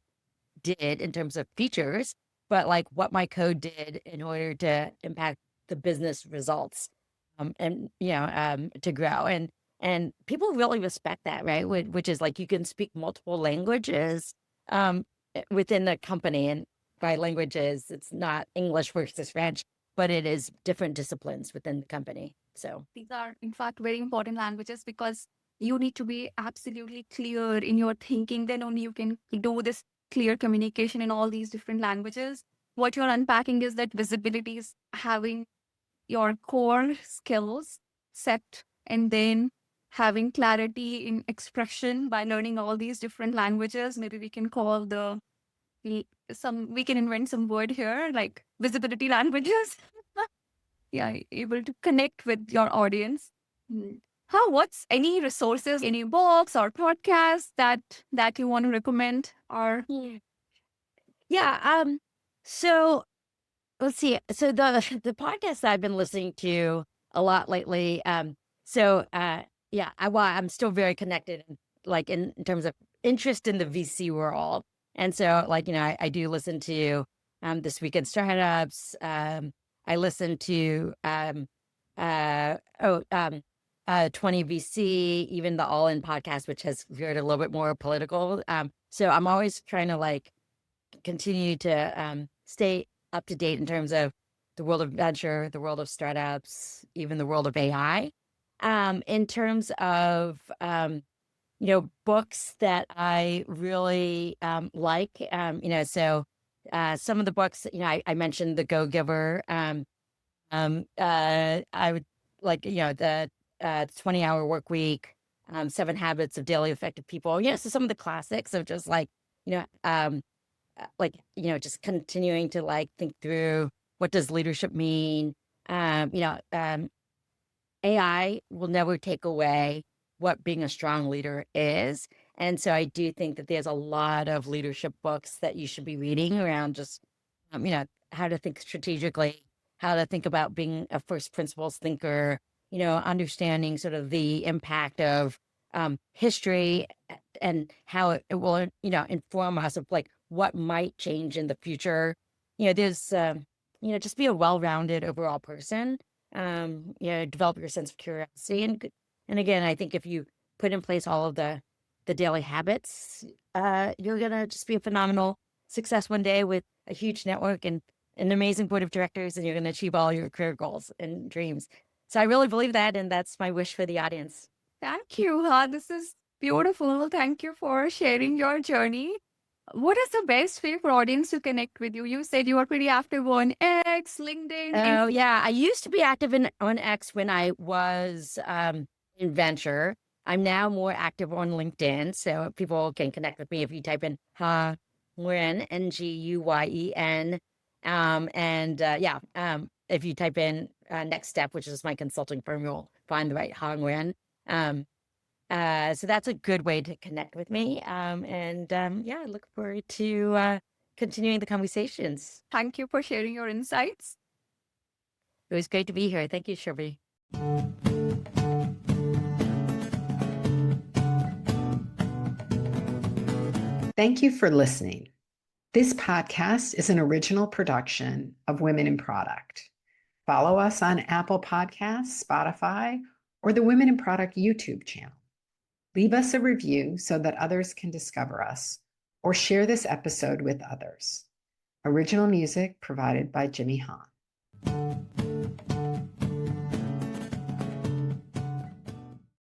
[SPEAKER 3] did in terms of features, but like what my code did in order to impact the business results, and to grow. And people really respect that, right? Which is like you can speak multiple languages within the company. And by languages, it's not English versus French, but it is different disciplines within the company. So
[SPEAKER 2] These are, in fact, very important languages because you need to be absolutely clear in your thinking. Then only you can do this clear communication in all these different languages. What you're unpacking is that visibility is having your core skills set and then having clarity in expression by learning all these different languages. Maybe we can call we can invent some word here like visibility languages. Yeah, able to connect with your audience. What's any resources, any books or podcasts that you want to recommend? Or
[SPEAKER 3] yeah. So let's see. So the podcast I've been listening to a lot lately. Yeah, I'm still very connected, like in terms of interest in the VC world, and so I do listen to This Week in Startups. I listen to 20 VC, even the All In podcast, which has veered a little bit more political. So I'm always trying to like continue to stay up to date in terms of the world of venture, the world of startups, even the world of AI. In terms of books that I really like, some of the books, I mentioned The Go Giver. I would like, the 20-hour work week, 7 Habits of Daily Effective People. So some of the classics of just like, just continuing to like think through what does leadership mean. Um, you know, um, AI will never take away what being a strong leader is. And so I do think that there's a lot of leadership books that you should be reading around just, how to think strategically, how to think about being a first principles thinker, understanding sort of the impact of history and how it will, inform us of like what might change in the future. There's, just be a well-rounded overall person. Develop your sense of curiosity. And again, I think if you put in place all of the daily habits, you're going to just be a phenomenal success one day with a huge network and an amazing board of directors, and you're going to achieve all your career goals and dreams. So I really believe that, and that's my wish for the audience.
[SPEAKER 2] thank you. This is beautiful. Thank you for sharing your journey. What is the best way for audience to connect with you? You said you are pretty active on X, LinkedIn.
[SPEAKER 3] Oh, yeah. I used to be active on X when I was in venture. I'm now more active on LinkedIn, so people can connect with me if you type in Ha Nguyen, Nguyen. If you type in NextStep, which is my consulting firm, you'll find the right Ha Nguyen. So that's a good way to connect with me. Yeah, I look forward to continuing the conversations.
[SPEAKER 2] Thank you for sharing your insights.
[SPEAKER 3] It was great to be here. Thank you, Surbhi.
[SPEAKER 1] Thank you for listening. This podcast is an original production of Women in Product. Follow us on Apple Podcasts, Spotify, or the Women in Product YouTube channel. Leave us a review so that others can discover us, or share this episode with others. Original music provided by Jimmy Hahn.